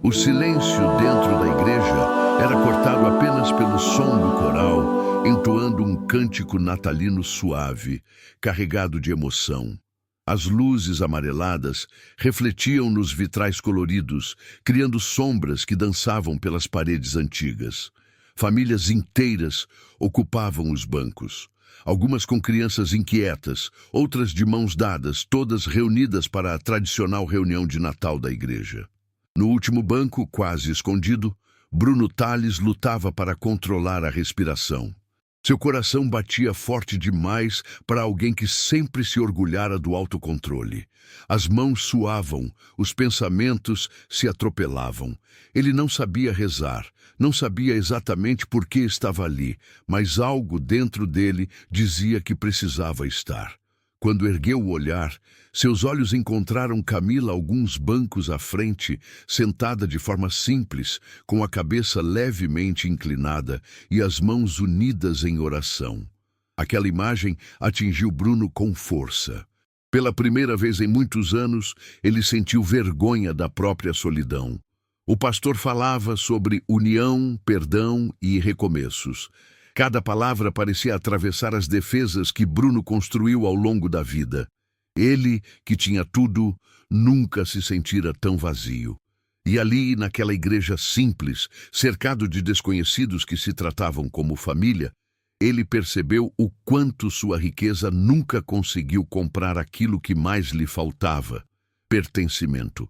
O silêncio dentro da igreja era cortado apenas pelo som do coral, entoando um cântico natalino suave, carregado de emoção. As luzes amareladas refletiam nos vitrais coloridos, criando sombras que dançavam pelas paredes antigas. Famílias inteiras ocupavam os bancos. Algumas com crianças inquietas, outras de mãos dadas, todas reunidas para a tradicional reunião de Natal da igreja. No último banco, quase escondido, Bruno Tales lutava para controlar a respiração. Seu coração batia forte demais para alguém que sempre se orgulhara do autocontrole. As mãos suavam, os pensamentos se atropelavam. Ele não sabia rezar, não sabia exatamente por que estava ali, mas algo dentro dele dizia que precisava estar. Quando ergueu o olhar, seus olhos encontraram Camila alguns bancos à frente, sentada de forma simples, com a cabeça levemente inclinada e as mãos unidas em oração. Aquela imagem atingiu Bruno com força. Pela primeira vez em muitos anos, ele sentiu vergonha da própria solidão. O pastor falava sobre união, perdão e recomeços. Cada palavra parecia atravessar as defesas que Bruno construiu ao longo da vida. Ele, que tinha tudo, nunca se sentira tão vazio. E ali, naquela igreja simples, cercado de desconhecidos que se tratavam como família, ele percebeu o quanto sua riqueza nunca conseguiu comprar aquilo que mais lhe faltava: pertencimento.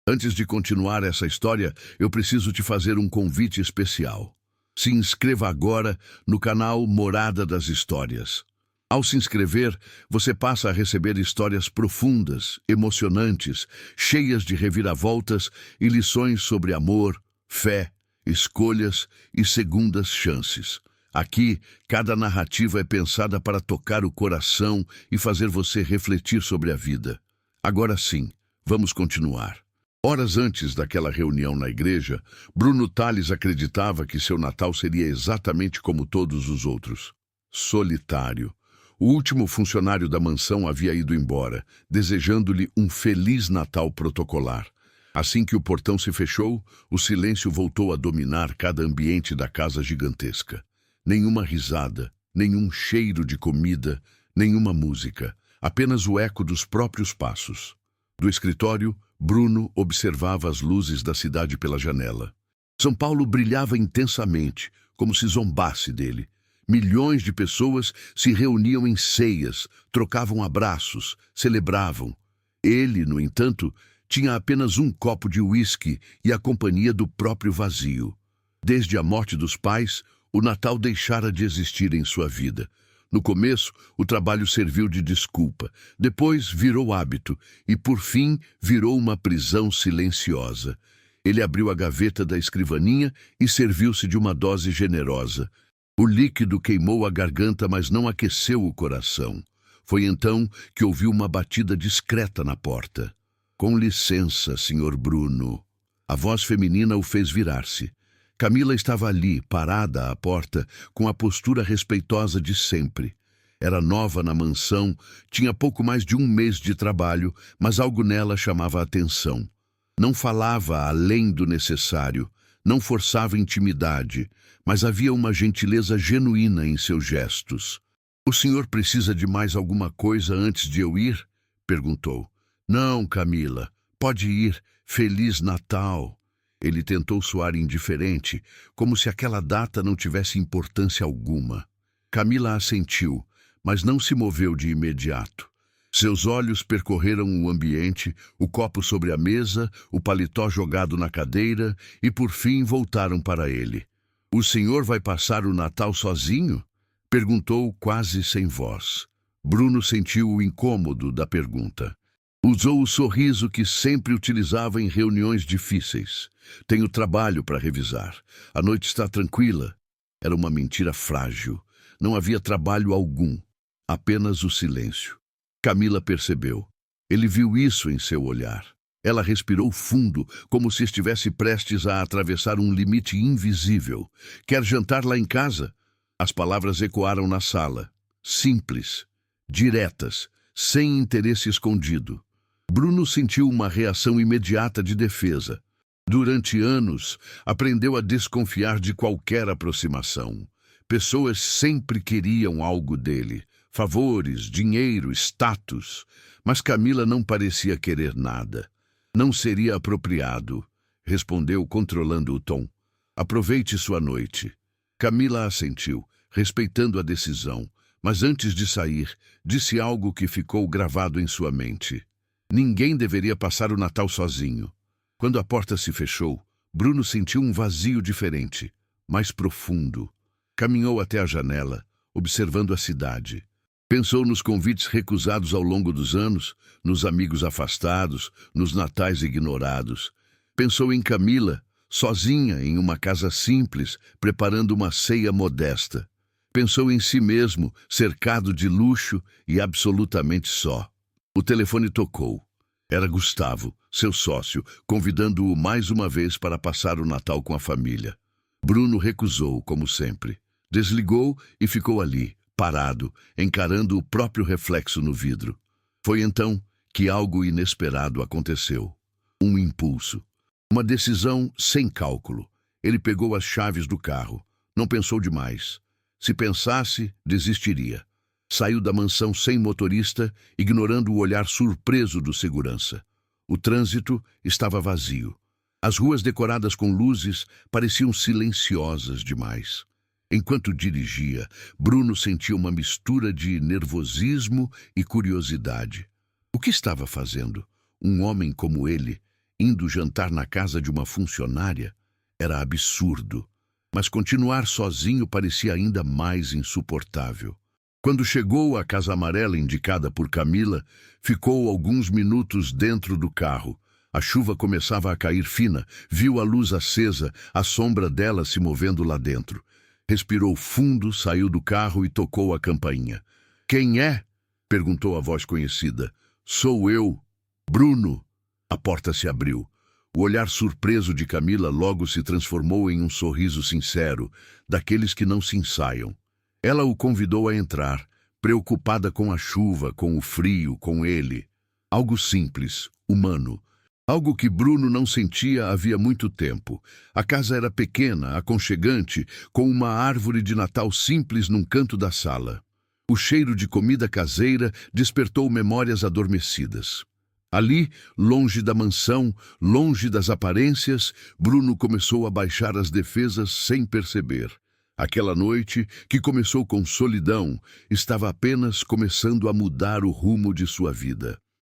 Antes de continuar essa história, eu preciso te fazer um convite especial. Se inscreva agora no canal Morada das Histórias. Ao se inscrever, você passa a receber histórias profundas, emocionantes, cheias de reviravoltas e lições sobre amor, fé, escolhas e segundas chances. Aqui, cada narrativa é pensada para tocar o coração e fazer você refletir sobre a vida. Agora sim, vamos continuar. Horas antes daquela reunião na igreja, Bruno Tales acreditava que seu Natal seria exatamente como todos os outros. Solitário. O último funcionário da mansão havia ido embora, desejando-lhe um Feliz Natal protocolar. Assim que o portão se fechou, o silêncio voltou a dominar cada ambiente da casa gigantesca. Nenhuma risada, nenhum cheiro de comida, nenhuma música, apenas o eco dos próprios passos. Do escritório, Bruno observava as luzes da cidade pela janela. São Paulo brilhava intensamente, como se zombasse dele. Milhões de pessoas se reuniam em ceias, trocavam abraços, celebravam. Ele, no entanto, tinha apenas um copo de uísque e a companhia do próprio vazio. Desde a morte dos pais, o Natal deixara de existir em sua vida. No começo, o trabalho serviu de desculpa, depois virou hábito e, por fim, virou uma prisão silenciosa. Ele abriu a gaveta da escrivaninha e serviu-se de uma dose generosa. O líquido queimou a garganta, mas não aqueceu o coração. Foi então que ouviu uma batida discreta na porta. "Com licença, Sr. Bruno." A voz feminina o fez virar-se. Camila estava ali, parada à porta, com a postura respeitosa de sempre. Era nova na mansão, tinha pouco mais de um mês de trabalho, mas algo nela chamava a atenção. Não falava além do necessário, não forçava intimidade, mas havia uma gentileza genuína em seus gestos. "O senhor precisa de mais alguma coisa antes de eu ir?" perguntou. "Não, Camila, pode ir. Feliz Natal." Ele tentou soar indiferente, como se aquela data não tivesse importância alguma. Camila assentiu, mas não se moveu de imediato. Seus olhos percorreram o ambiente, o copo sobre a mesa, o paletó jogado na cadeira e, por fim, voltaram para ele. "O senhor vai passar o Natal sozinho?" perguntou quase sem voz. Bruno sentiu o incômodo da pergunta. Usou o sorriso que sempre utilizava em reuniões difíceis. "Tenho trabalho para revisar. A noite está tranquila." Era uma mentira frágil. Não havia trabalho algum, apenas o silêncio. Camila percebeu. Ele viu isso em seu olhar. Ela respirou fundo, como se estivesse prestes a atravessar um limite invisível. "Quer jantar lá em casa?" As palavras ecoaram na sala. Simples, diretas, sem interesse escondido. Bruno sentiu uma reação imediata de defesa. Durante anos, aprendeu a desconfiar de qualquer aproximação. Pessoas sempre queriam algo dele, favores, dinheiro, status, mas Camila não parecia querer nada. Não seria apropriado, respondeu controlando o tom. Aproveite sua noite. Camila assentiu, respeitando a decisão, mas antes de sair, disse algo que ficou gravado em sua mente. Ninguém deveria passar o Natal sozinho. Quando a porta se fechou, Bruno sentiu um vazio diferente, mais profundo. Caminhou até a janela, observando a cidade. Pensou nos convites recusados ao longo dos anos, nos amigos afastados, nos natais ignorados. Pensou em Camila, sozinha em uma casa simples, preparando uma ceia modesta. Pensou em si mesmo, cercado de luxo e absolutamente só. O telefone tocou. Era Gustavo, seu sócio, convidando-o mais uma vez para passar o Natal com a família. Bruno recusou, como sempre. Desligou e ficou ali, parado, encarando o próprio reflexo no vidro. Foi então que algo inesperado aconteceu. Um impulso. Uma decisão sem cálculo. Ele pegou as chaves do carro. Não pensou demais. Se pensasse, desistiria. Saiu da mansão sem motorista, ignorando o olhar surpreso do segurança. O trânsito estava vazio. As ruas decoradas com luzes pareciam silenciosas demais. Enquanto dirigia, Bruno sentia uma mistura de nervosismo e curiosidade. O que estava fazendo? Um homem como ele, indo jantar na casa de uma funcionária? Era absurdo. Mas continuar sozinho parecia ainda mais insuportável. Quando chegou à Casa Amarela indicada por Camila, ficou alguns minutos dentro do carro. A chuva começava a cair fina, viu a luz acesa, a sombra dela se movendo lá dentro. Respirou fundo, saiu do carro e tocou a campainha. "Quem é?" perguntou a voz conhecida. "Sou eu, Bruno." A porta se abriu. O olhar surpreso de Camila logo se transformou em um sorriso sincero, daqueles que não se ensaiam. Ela o convidou a entrar, preocupada com a chuva, com o frio, com ele. Algo simples, humano. Algo que Bruno não sentia havia muito tempo. A casa era pequena, aconchegante, com uma árvore de Natal simples num canto da sala. O cheiro de comida caseira despertou memórias adormecidas. Ali, longe da mansão, longe das aparências, Bruno começou a baixar as defesas sem perceber. Aquela noite, que começou com solidão, estava apenas começando a mudar o rumo de sua vida.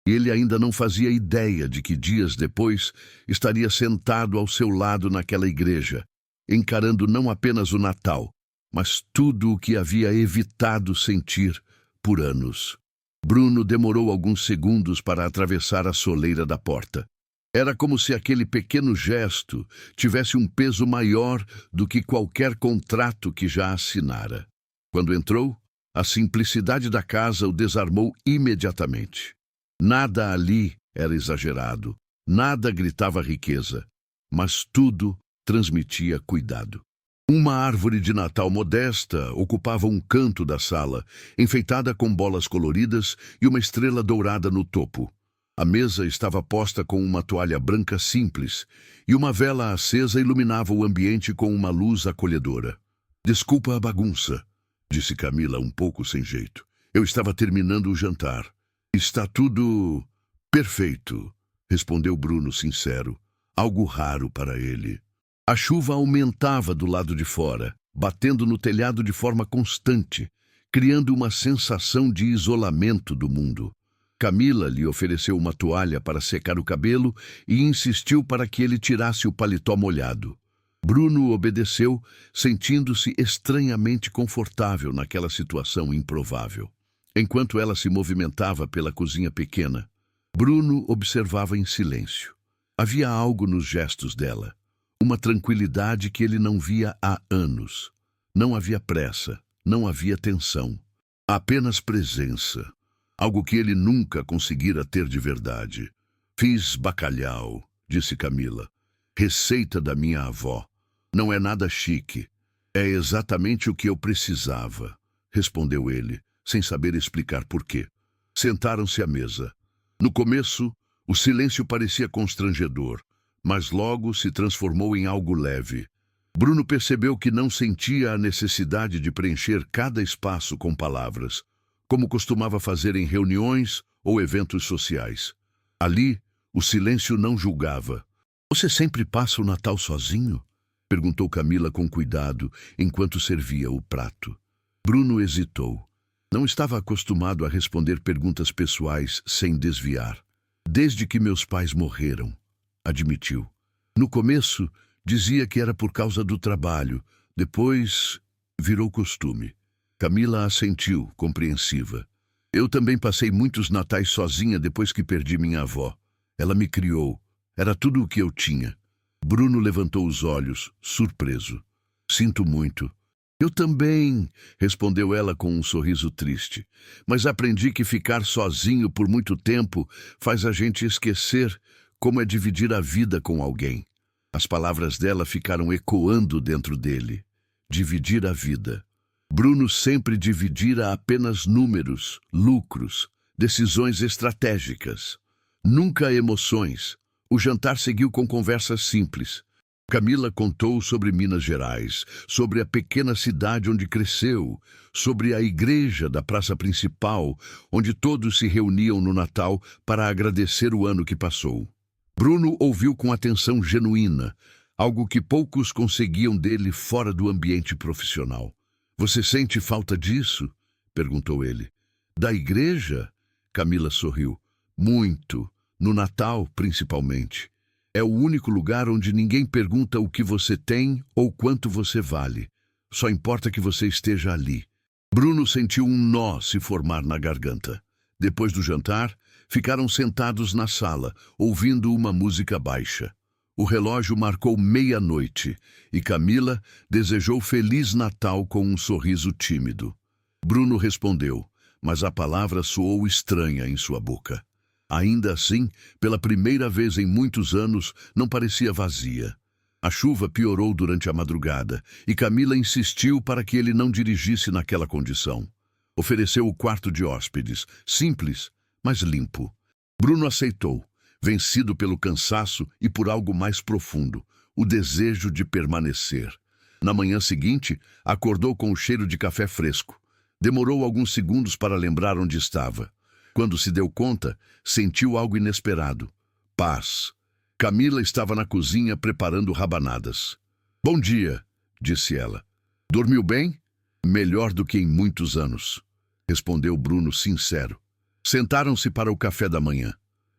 E ele ainda não fazia ideia de que dias depois estaria sentado ao seu lado naquela igreja, encarando não apenas o Natal, mas tudo o que havia evitado sentir por anos. Bruno demorou alguns segundos para atravessar a soleira da porta. Era como se aquele pequeno gesto tivesse um peso maior do que qualquer contrato que já assinara. Quando entrou, a simplicidade da casa o desarmou imediatamente. Nada ali era exagerado, nada gritava riqueza, mas tudo transmitia cuidado. Uma árvore de Natal modesta ocupava um canto da sala, enfeitada com bolas coloridas e uma estrela dourada no topo. A mesa estava posta com uma toalha branca simples, e uma vela acesa iluminava o ambiente com uma luz acolhedora. "Desculpa a bagunça", disse Camila um pouco sem jeito. "Eu estava terminando o jantar." "Está tudo perfeito", respondeu Bruno sincero, algo raro para ele. A chuva aumentava do lado de fora, batendo no telhado de forma constante, criando uma sensação de isolamento do mundo. Camila lhe ofereceu uma toalha para secar o cabelo e insistiu para que ele tirasse o paletó molhado. Bruno obedeceu, sentindo-se estranhamente confortável naquela situação improvável. Enquanto ela se movimentava pela cozinha pequena, Bruno observava em silêncio. Havia algo nos gestos dela, uma tranquilidade que ele não via há anos. Não havia pressa, não havia tensão, apenas presença. Algo que ele nunca conseguira ter de verdade. "Fiz bacalhau", disse Camila. "Receita da minha avó. Não é nada chique. É exatamente o que eu precisava", respondeu ele, sem saber explicar por quê. Sentaram-se à mesa. No começo, o silêncio parecia constrangedor, mas logo se transformou em algo leve. Bruno percebeu que não sentia a necessidade de preencher cada espaço com palavras, como costumava fazer em reuniões ou eventos sociais. Ali, o silêncio não julgava. "Você sempre passa o Natal sozinho?" perguntou Camila com cuidado, enquanto servia o prato. Bruno hesitou. Não estava acostumado a responder perguntas pessoais sem desviar. "Desde que meus pais morreram", admitiu. No começo, dizia que era por causa do trabalho. Depois, virou costume. Camila assentiu, compreensiva. "Eu também passei muitos natais sozinha depois que perdi minha avó. Ela me criou. Era tudo o que eu tinha." Bruno levantou os olhos, surpreso. "Sinto muito." "Eu também", respondeu ela com um sorriso triste. "Mas aprendi que ficar sozinho por muito tempo faz a gente esquecer como é dividir a vida com alguém." As palavras dela ficaram ecoando dentro dele. Dividir a vida. Bruno sempre dividira apenas números, lucros, decisões estratégicas. Nunca emoções. O jantar seguiu com conversas simples. Camila contou sobre Minas Gerais, sobre a pequena cidade onde cresceu, sobre a igreja da praça principal, onde todos se reuniam no Natal para agradecer o ano que passou. Bruno ouviu com atenção genuína, algo que poucos conseguiam dele fora do ambiente profissional. "Você sente falta disso?" perguntou ele. "Da igreja?" Camila sorriu. "Muito. No Natal, principalmente. É o único lugar onde ninguém pergunta o que você tem ou quanto você vale. Só importa que você esteja ali." Bruno sentiu um nó se formar na garganta. Depois do jantar, ficaram sentados na sala, ouvindo uma música baixa. O relógio marcou meia-noite e Camila desejou Feliz Natal com um sorriso tímido. Bruno respondeu, mas a palavra soou estranha em sua boca. Ainda assim, pela primeira vez em muitos anos, não parecia vazia. A chuva piorou durante a madrugada e Camila insistiu para que ele não dirigisse naquela condição. Ofereceu o quarto de hóspedes, simples, mas limpo. Bruno aceitou, vencido pelo cansaço e por algo mais profundo, o desejo de permanecer. Na manhã seguinte, acordou com o cheiro de café fresco. Demorou alguns segundos para lembrar onde estava. Quando se deu conta, sentiu algo inesperado. Paz. Camila estava na cozinha preparando rabanadas. "Bom dia", disse ela. "Dormiu bem?" "Melhor do que em muitos anos", respondeu Bruno sincero. Sentaram-se para o café da manhã.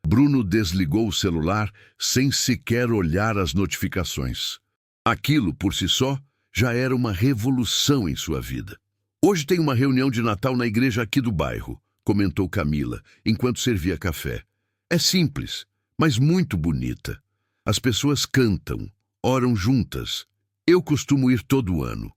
Bruno desligou o celular sem sequer olhar as notificações. Aquilo, por si só, já era uma revolução em sua vida. "Hoje tem uma reunião de Natal na igreja aqui do bairro", comentou Camila, enquanto servia café. "É simples, mas muito bonita. As pessoas cantam, oram juntas. Eu costumo ir todo ano."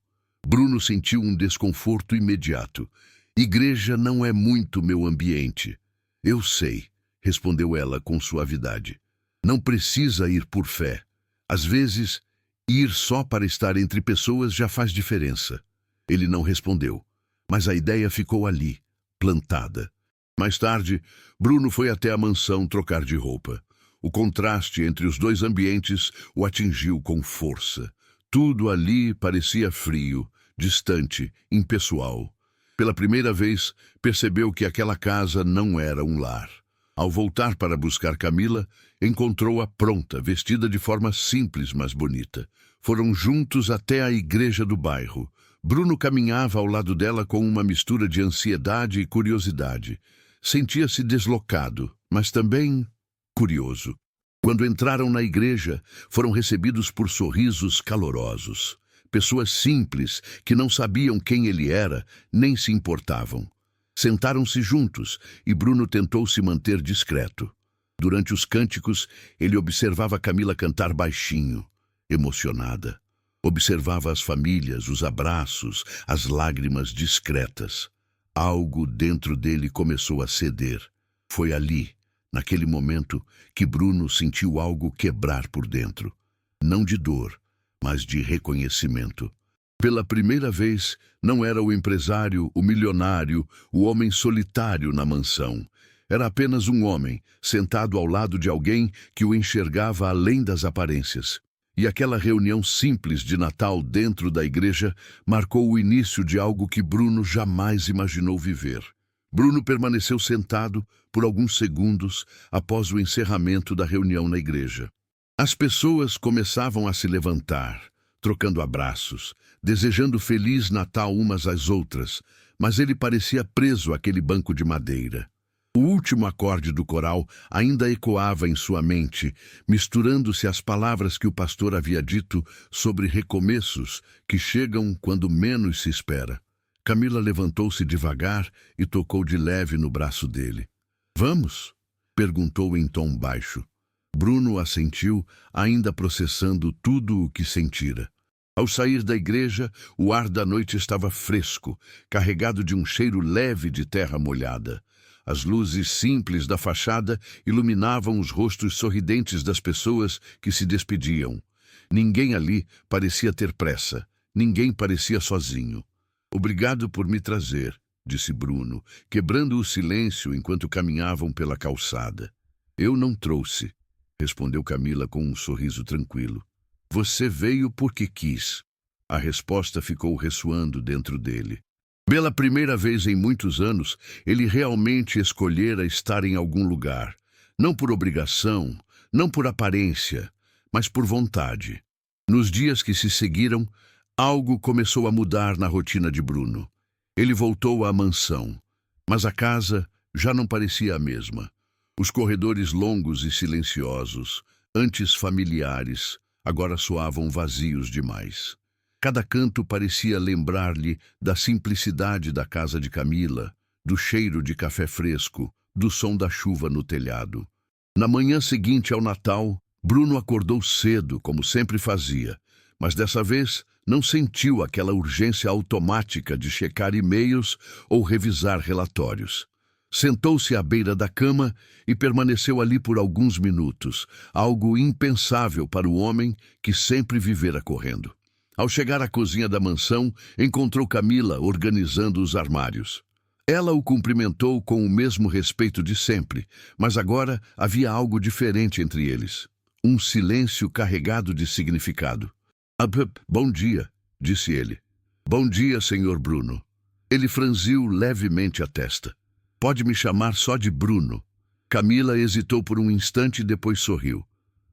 Bruno sentiu um desconforto imediato. "Igreja não é muito meu ambiente." "Eu sei", respondeu ela com suavidade. "Não precisa ir por fé. Às vezes, ir só para estar entre pessoas já faz diferença." Ele não respondeu, mas a ideia ficou ali, plantada. Mais tarde, Bruno foi até a mansão trocar de roupa. O contraste entre os dois ambientes o atingiu com força. Tudo ali parecia frio, distante, impessoal. Pela primeira vez, percebeu que aquela casa não era um lar. Ao voltar para buscar Camila, encontrou-a pronta, vestida de forma simples, mas bonita. Foram juntos até a igreja do bairro. Bruno caminhava ao lado dela com uma mistura de ansiedade e curiosidade. Sentia-se deslocado, mas também curioso. Quando entraram na igreja, foram recebidos por sorrisos calorosos. Pessoas simples, que não sabiam quem ele era, nem se importavam. Sentaram-se juntos e Bruno tentou se manter discreto. Durante os cânticos, ele observava Camila cantar baixinho, emocionada. Observava as famílias, os abraços, as lágrimas discretas. Algo dentro dele começou a ceder. Foi ali, naquele momento, que Bruno sentiu algo quebrar por dentro. Não de dor, mas de reconhecimento. Pela primeira vez, não era o empresário, o milionário, o homem solitário na mansão. Era apenas um homem, sentado ao lado de alguém que o enxergava além das aparências. E aquela reunião simples de Natal dentro da igreja marcou o início de algo que Bruno jamais imaginou viver. Bruno permaneceu sentado por alguns segundos após o encerramento da reunião na igreja. As pessoas começavam a se levantar, trocando abraços, desejando Feliz Natal umas às outras, mas ele parecia preso àquele banco de madeira. O último acorde do coral ainda ecoava em sua mente, misturando-se às palavras que o pastor havia dito sobre recomeços que chegam quando menos se espera. Camila levantou-se devagar e tocou de leve no braço dele. "Vamos?" perguntou em tom baixo. Bruno assentiu, ainda processando tudo o que sentira. Ao sair da igreja, o ar da noite estava fresco, carregado de um cheiro leve de terra molhada. As luzes simples da fachada iluminavam os rostos sorridentes das pessoas que se despediam. Ninguém ali parecia ter pressa, ninguém parecia sozinho. "Obrigado por me trazer", disse Bruno, quebrando o silêncio enquanto caminhavam pela calçada. "Eu não trouxe", respondeu Camila com um sorriso tranquilo. "Você veio porque quis." A resposta ficou ressoando dentro dele. Pela primeira vez em muitos anos, ele realmente escolhera estar em algum lugar. Não por obrigação, não por aparência, mas por vontade. Nos dias que se seguiram, algo começou a mudar na rotina de Bruno. Ele voltou à mansão, mas a casa já não parecia a mesma. Os corredores longos e silenciosos, antes familiares, agora soavam vazios demais. Cada canto parecia lembrar-lhe da simplicidade da casa de Camila, do cheiro de café fresco, do som da chuva no telhado. Na manhã seguinte ao Natal, Bruno acordou cedo, como sempre fazia, mas dessa vez não sentiu aquela urgência automática de checar e-mails ou revisar relatórios. Sentou-se à beira da cama e permaneceu ali por alguns minutos, algo impensável para o homem que sempre vivera correndo. Ao chegar à cozinha da mansão, encontrou Camila organizando os armários. Ela o cumprimentou com o mesmo respeito de sempre, mas agora havia algo diferente entre eles. Um silêncio carregado de significado. Bom dia", disse ele. "Bom dia, senhor Bruno." Ele franziu levemente a testa. "Pode me chamar só de Bruno." Camila hesitou por um instante e depois sorriu.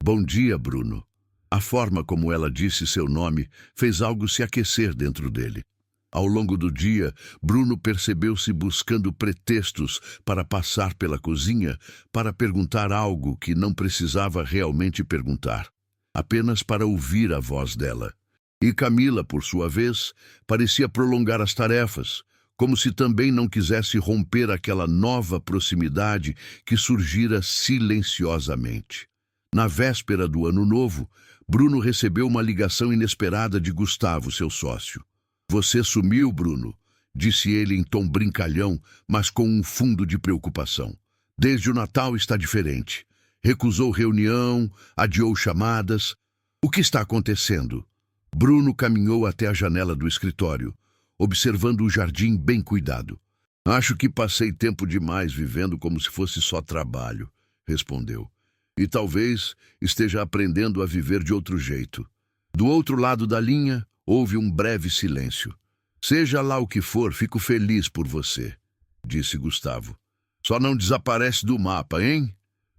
"Bom dia, Bruno." A forma como ela disse seu nome fez algo se aquecer dentro dele. Ao longo do dia, Bruno percebeu-se buscando pretextos para passar pela cozinha para perguntar algo que não precisava realmente perguntar, apenas para ouvir a voz dela. E Camila, por sua vez, parecia prolongar as tarefas, como se também não quisesse romper aquela nova proximidade que surgira silenciosamente. Na véspera do Ano Novo, Bruno recebeu uma ligação inesperada de Gustavo, seu sócio. "Você sumiu, Bruno", disse ele em tom brincalhão, mas com um fundo de preocupação. "Desde o Natal está diferente. Recusou reunião, adiou chamadas. O que está acontecendo?" Bruno caminhou até a janela do escritório, observando o jardim bem cuidado. "Acho que passei tempo demais vivendo como se fosse só trabalho", respondeu. "E talvez esteja aprendendo a viver de outro jeito." Do outro lado da linha, houve um breve silêncio. "Seja lá o que for, fico feliz por você", disse Gustavo. "Só não desaparece do mapa, hein?"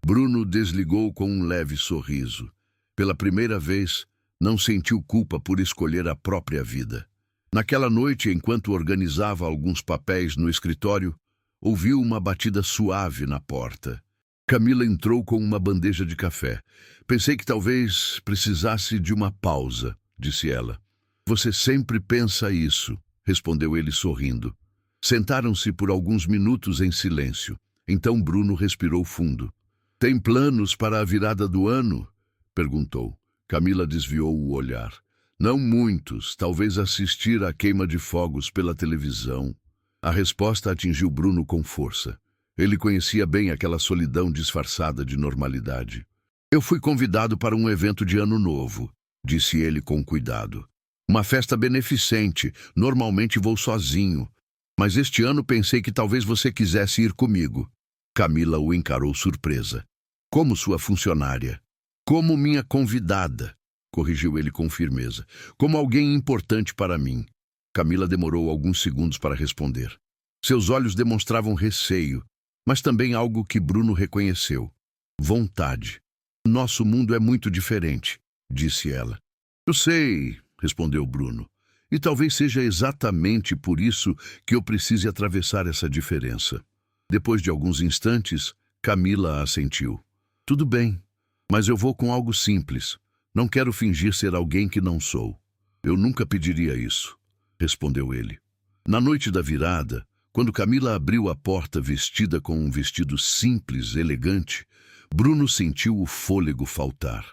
Bruno desligou com um leve sorriso. Pela primeira vez, não sentiu culpa por escolher a própria vida. Naquela noite, enquanto organizava alguns papéis no escritório, ouviu uma batida suave na porta. Camila entrou com uma bandeja de café. "Pensei que talvez precisasse de uma pausa", disse ela. "Você sempre pensa isso", respondeu ele sorrindo. Sentaram-se por alguns minutos em silêncio. Então Bruno respirou fundo. "Tem planos para a virada do ano?" perguntou. Camila desviou o olhar. "Não muitos, talvez assistir à queima de fogos pela televisão." A resposta atingiu Bruno com força. Ele conhecia bem aquela solidão disfarçada de normalidade. "Eu fui convidado para um evento de Ano Novo", disse ele com cuidado. "Uma festa beneficente, normalmente vou sozinho. Mas este ano pensei que talvez você quisesse ir comigo." Camila o encarou surpresa. Como sua funcionária. Como minha convidada, corrigiu ele com firmeza. Como alguém importante para mim. Camila demorou alguns segundos para responder. Seus olhos demonstravam receio, mas também algo que Bruno reconheceu. Vontade. Nosso mundo é muito diferente, disse ela. Eu sei, respondeu Bruno. E talvez seja exatamente por isso que eu precise atravessar essa diferença. Depois de alguns instantes, Camila assentiu. Tudo bem, mas eu vou com algo simples. Não quero fingir ser alguém que não sou. Eu nunca pediria isso, respondeu ele. Na noite da virada, quando Camila abriu a porta vestida com um vestido simples, elegante, Bruno sentiu o fôlego faltar.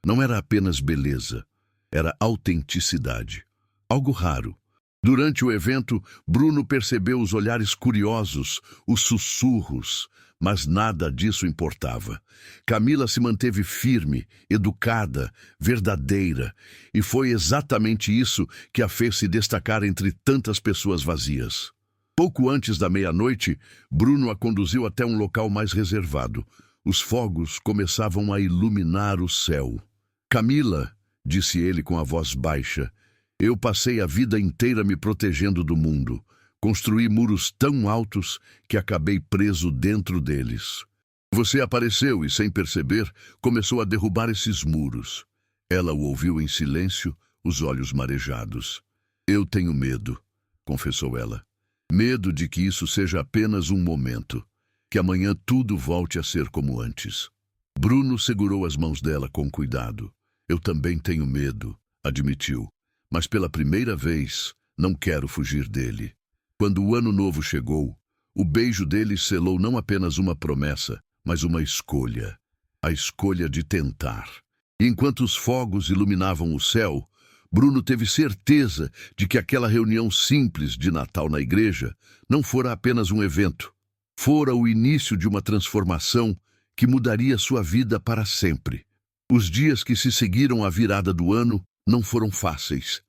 Não era apenas beleza, era autenticidade. Algo raro. Durante o evento, Bruno percebeu os olhares curiosos, os sussurros, mas nada disso importava. Camila se manteve firme, educada, verdadeira, e foi exatamente isso que a fez se destacar entre tantas pessoas vazias. Pouco antes da meia-noite, Bruno a conduziu até um local mais reservado. Os fogos começavam a iluminar o céu. Camila, disse ele com a voz baixa, eu passei a vida inteira me protegendo do mundo. Construí muros tão altos que acabei preso dentro deles. Você apareceu e, sem perceber, começou a derrubar esses muros. Ela o ouviu em silêncio, os olhos marejados. Eu tenho medo, confessou ela. Medo de que isso seja apenas um momento, que amanhã tudo volte a ser como antes. Bruno segurou as mãos dela com cuidado. Eu também tenho medo, admitiu, mas pela primeira vez não quero fugir dele. Quando o ano novo chegou, o beijo dele selou não apenas uma promessa, mas uma escolha. A escolha de tentar. E enquanto os fogos iluminavam o céu, Bruno teve certeza de que aquela reunião simples de Natal na igreja não fora apenas um evento. Fora o início de uma transformação que mudaria sua vida para sempre. Os dias que se seguiram à virada do ano não foram fáceis.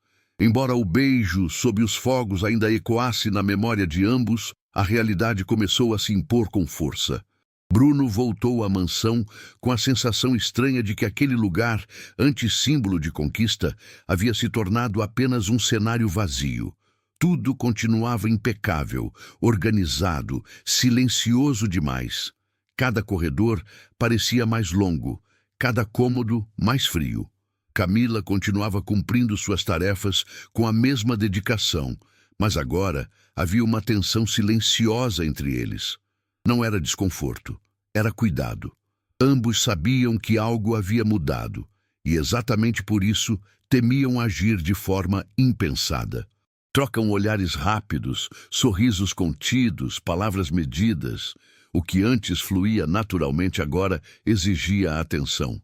Embora o beijo sob os fogos ainda ecoasse na memória de ambos, a realidade começou a se impor com força. Bruno voltou à mansão com a sensação estranha de que aquele lugar, antes símbolo de conquista, havia se tornado apenas um cenário vazio. Tudo continuava impecável, organizado, silencioso demais. Cada corredor parecia mais longo, cada cômodo mais frio. Camila continuava cumprindo suas tarefas com a mesma dedicação, mas agora havia uma tensão silenciosa entre eles. Não era desconforto, era cuidado. Ambos sabiam que algo havia mudado, e exatamente por isso temiam agir de forma impensada. Trocam olhares rápidos, sorrisos contidos, palavras medidas. O que antes fluía naturalmente agora exigia atenção.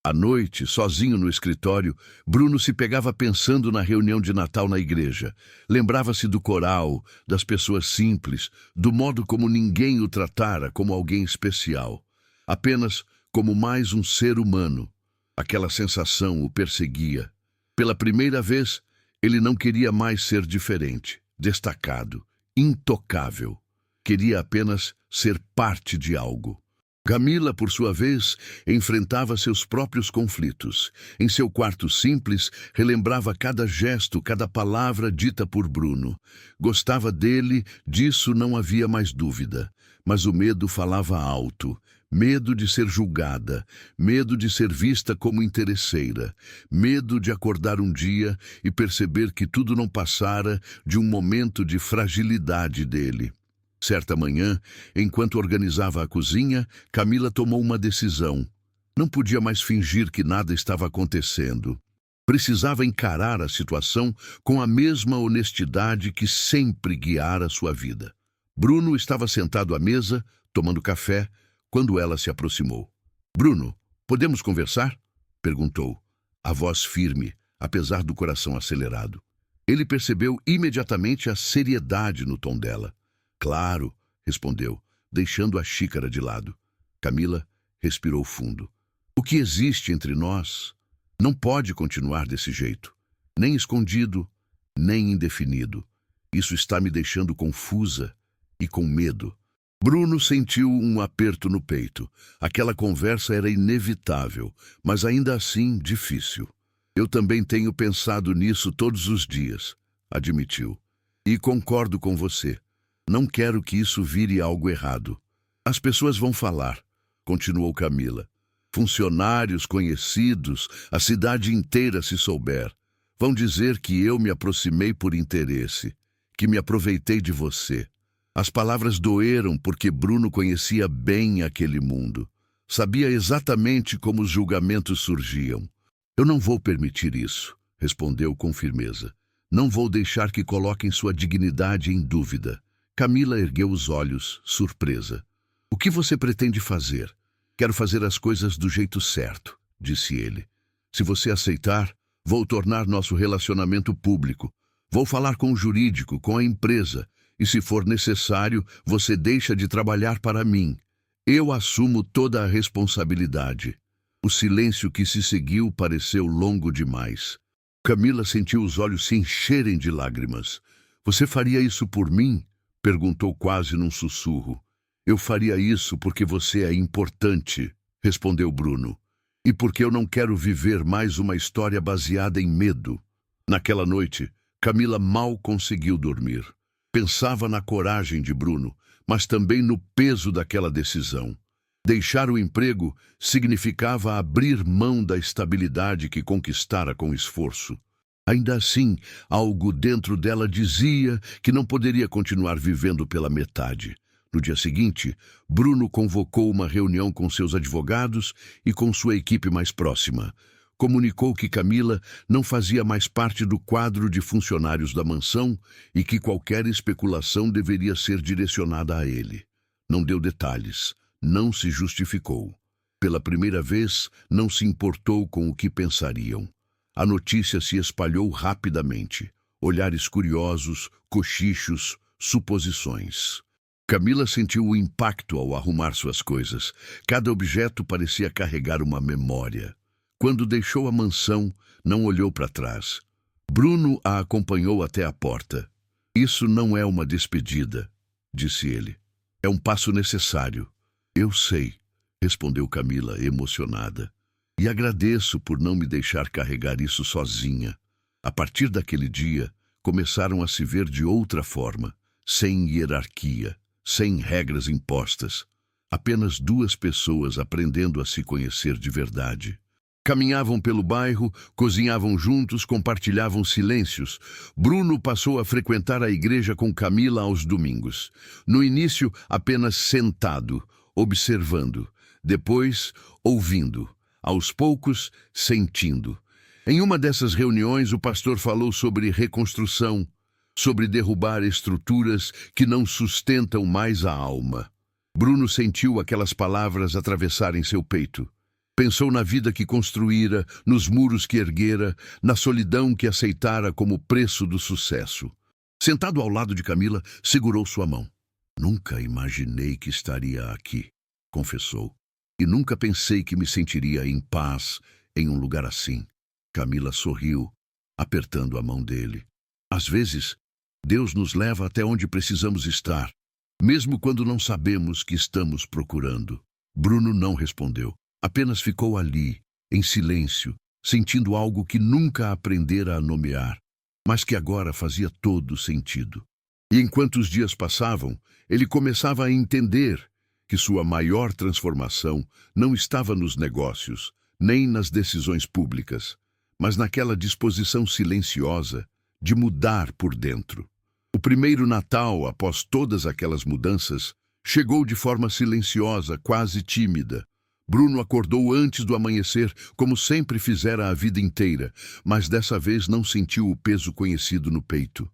À noite, sozinho no escritório, Bruno se pegava pensando na reunião de Natal na igreja. Lembrava-se do coral, das pessoas simples, do modo como ninguém o tratara como alguém especial. Apenas como mais um ser humano. Aquela sensação o perseguia. Pela primeira vez, ele não queria mais ser diferente, destacado, intocável. Queria apenas ser parte de algo. Camila, por sua vez, enfrentava seus próprios conflitos. Em seu quarto simples, relembrava cada gesto, cada palavra dita por Bruno. Gostava dele, disso não havia mais dúvida. Mas o medo falava alto. Medo de ser julgada, medo de ser vista como interesseira, medo de acordar um dia e perceber que tudo não passara de um momento de fragilidade dele. Certa manhã, enquanto organizava a cozinha, Camila tomou uma decisão. Não podia mais fingir que nada estava acontecendo. Precisava encarar a situação com a mesma honestidade que sempre guiara sua vida. Bruno estava sentado à mesa, tomando café, quando ela se aproximou. "Bruno, podemos conversar?" perguntou, a voz firme, apesar do coração acelerado. Ele percebeu imediatamente a seriedade no tom dela. "Claro", respondeu, deixando a xícara de lado. Camila respirou fundo. "O que existe entre nós não pode continuar desse jeito, nem escondido, nem indefinido. Isso está me deixando confusa e com medo." Bruno sentiu um aperto no peito. Aquela conversa era inevitável, mas ainda assim difícil. Eu também tenho pensado nisso todos os dias, admitiu. E concordo com você. Não quero que isso vire algo errado. As pessoas vão falar, continuou Camila. Funcionários, conhecidos, a cidade inteira se souber. Vão dizer que eu me aproximei por interesse, que me aproveitei de você. As palavras doeram porque Bruno conhecia bem aquele mundo. Sabia exatamente como os julgamentos surgiam. Eu não vou permitir isso, respondeu com firmeza. Não vou deixar que coloquem sua dignidade em dúvida. Camila ergueu os olhos, surpresa. O que você pretende fazer? Quero fazer as coisas do jeito certo, disse ele. Se você aceitar, vou tornar nosso relacionamento público. Vou falar com o jurídico, com a empresa. E se for necessário, você deixa de trabalhar para mim. Eu assumo toda a responsabilidade. O silêncio que se seguiu pareceu longo demais. Camila sentiu os olhos se encherem de lágrimas. Você faria isso por mim? Perguntou quase num sussurro. Eu faria isso porque você é importante, respondeu Bruno. E porque eu não quero viver mais uma história baseada em medo. Naquela noite, Camila mal conseguiu dormir. Pensava na coragem de Bruno, mas também no peso daquela decisão. Deixar o emprego significava abrir mão da estabilidade que conquistara com esforço. Ainda assim, algo dentro dela dizia que não poderia continuar vivendo pela metade. No dia seguinte, Bruno convocou uma reunião com seus advogados e com sua equipe mais próxima. Comunicou que Camila não fazia mais parte do quadro de funcionários da mansão e que qualquer especulação deveria ser direcionada a ele. Não deu detalhes, não se justificou. Pela primeira vez, não se importou com o que pensariam. A notícia se espalhou rapidamente. Olhares curiosos, cochichos, suposições. Camila sentiu o impacto ao arrumar suas coisas. Cada objeto parecia carregar uma memória. Quando deixou a mansão, não olhou para trás. Bruno a acompanhou até a porta. Isso não é uma despedida, disse ele. É um passo necessário. Eu sei, respondeu Camila, emocionada. E agradeço por não me deixar carregar isso sozinha. A partir daquele dia, começaram a se ver de outra forma, sem hierarquia, sem regras impostas. Apenas duas pessoas aprendendo a se conhecer de verdade. Caminhavam pelo bairro, cozinhavam juntos, compartilhavam silêncios. Bruno passou a frequentar a igreja com Camila aos domingos. No início, apenas sentado, observando. Depois, ouvindo. Aos poucos, sentindo. Em uma dessas reuniões, o pastor falou sobre reconstrução, sobre derrubar estruturas que não sustentam mais a alma. Bruno sentiu aquelas palavras atravessarem seu peito. Pensou na vida que construíra, nos muros que erguera, na solidão que aceitara como preço do sucesso. Sentado ao lado de Camila, segurou sua mão. Nunca imaginei que estaria aqui, confessou. E nunca pensei que me sentiria em paz em um lugar assim. Camila sorriu, apertando a mão dele. Às vezes, Deus nos leva até onde precisamos estar, mesmo quando não sabemos que estamos procurando. Bruno não respondeu. Apenas ficou ali, em silêncio, sentindo algo que nunca aprendera a nomear, mas que agora fazia todo sentido. E enquanto os dias passavam, ele começava a entender que sua maior transformação não estava nos negócios, nem nas decisões públicas, mas naquela disposição silenciosa de mudar por dentro. O primeiro Natal, após todas aquelas mudanças, chegou de forma silenciosa, quase tímida. Bruno acordou antes do amanhecer, como sempre fizera a vida inteira, mas dessa vez não sentiu o peso conhecido no peito.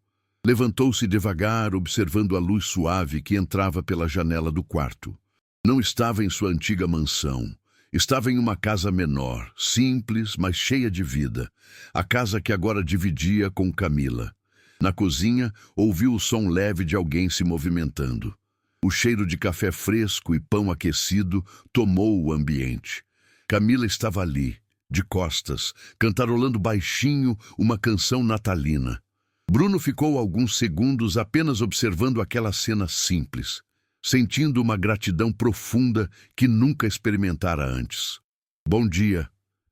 Levantou-se devagar, observando a luz suave que entrava pela janela do quarto. Não estava em sua antiga mansão. Estava em uma casa menor, simples, mas cheia de vida. A casa que agora dividia com Camila. Na cozinha, ouviu o som leve de alguém se movimentando. O cheiro de café fresco e pão aquecido tomou o ambiente. Camila estava ali, de costas, cantarolando baixinho uma canção natalina. Bruno ficou alguns segundos apenas observando aquela cena simples. sentindo uma gratidão profunda que nunca experimentara antes. Bom dia,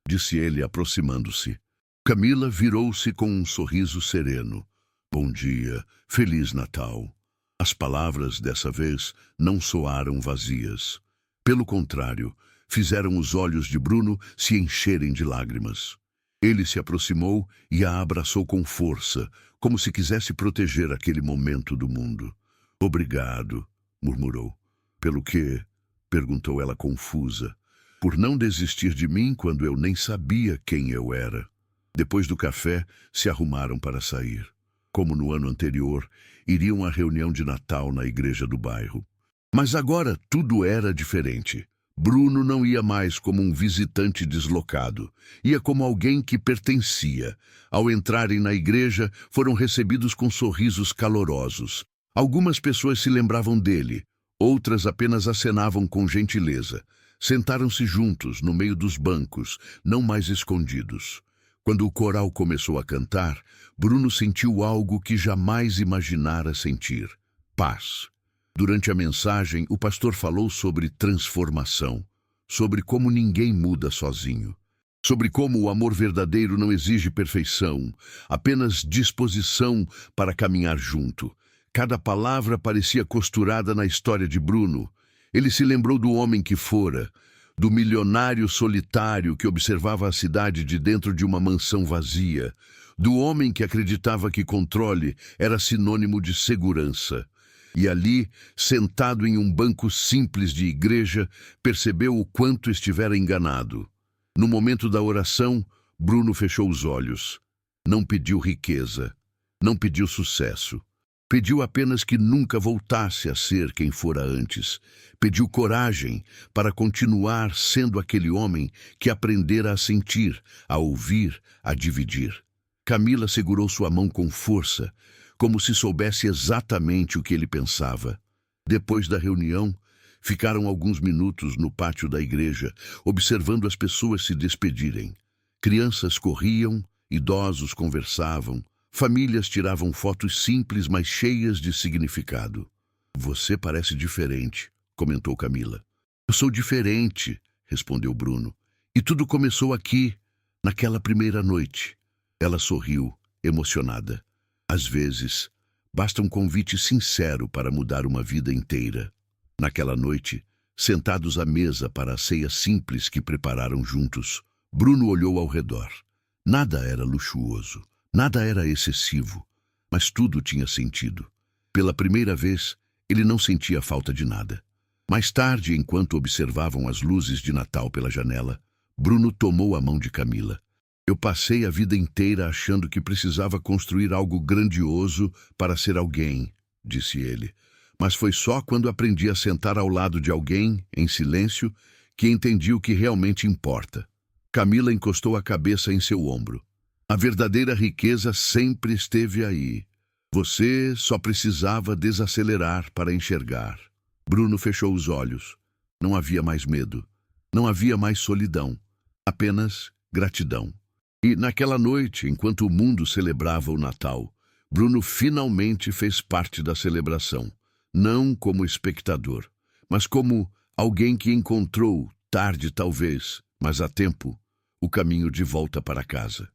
disse ele, aproximando-se. Camila virou-se com um sorriso sereno. Bom dia, Feliz Natal. As palavras, dessa vez, não soaram vazias. Pelo contrário, fizeram os olhos de Bruno se encherem de lágrimas. Ele se aproximou e a abraçou com força, como se quisesse proteger aquele momento do mundo. Obrigado, murmurou. Pelo quê? Perguntou ela confusa. Por não desistir de mim quando eu nem sabia quem eu era. Depois do café, se arrumaram para sair. Como no ano anterior, iriam à reunião de Natal na igreja do bairro. Mas agora tudo era diferente. Bruno não ia mais como um visitante deslocado. Ia como alguém que pertencia. Ao entrarem na igreja, foram recebidos com sorrisos calorosos. Algumas pessoas se lembravam dele, outras apenas acenavam com gentileza. Sentaram-se juntos, no meio dos bancos, não mais escondidos. Quando o coral começou a cantar, Bruno sentiu algo que jamais imaginara sentir: paz. Durante a mensagem, o pastor falou sobre transformação, sobre como ninguém muda sozinho, sobre como o amor verdadeiro não exige perfeição, apenas disposição para caminhar junto. Cada palavra parecia costurada na história de Bruno. Ele se lembrou do homem que fora, do milionário solitário que observava a cidade de dentro de uma mansão vazia, do homem que acreditava que controle era sinônimo de segurança. E ali, sentado em um banco simples de igreja, percebeu o quanto estivera enganado. No momento da oração, Bruno fechou os olhos. Não pediu riqueza, não pediu sucesso. Pediu apenas que nunca voltasse a ser quem fora antes. Pediu coragem para continuar sendo aquele homem que aprendera a sentir, a ouvir, a dividir. Camila segurou sua mão com força, como se soubesse exatamente o que ele pensava. Depois da reunião, ficaram alguns minutos no pátio da igreja, observando as pessoas se despedirem. Crianças corriam, idosos conversavam, famílias tiravam fotos simples, mas cheias de significado. Você parece diferente, comentou Camila. Eu sou diferente, respondeu Bruno. E tudo começou aqui, naquela primeira noite. Ela sorriu, emocionada. Às vezes, basta um convite sincero para mudar uma vida inteira. Naquela noite, sentados à mesa para a ceia simples que prepararam juntos, Bruno olhou ao redor. Nada era luxuoso, nada era excessivo, mas tudo tinha sentido. Pela primeira vez, ele não sentia falta de nada. Mais tarde, enquanto observavam as luzes de Natal pela janela, Bruno tomou a mão de Camila. Eu passei a vida inteira achando que precisava construir algo grandioso para ser alguém, disse ele. Mas foi só quando aprendi a sentar ao lado de alguém, em silêncio, que entendi o que realmente importa. Camila encostou a cabeça em seu ombro. A verdadeira riqueza sempre esteve aí. Você só precisava desacelerar para enxergar. Bruno fechou os olhos. Não havia mais medo. Não havia mais solidão. Apenas gratidão. E naquela noite, enquanto o mundo celebrava o Natal, Bruno finalmente fez parte da celebração. Não como espectador, mas como alguém que encontrou, tarde talvez, mas a tempo, o caminho de volta para casa.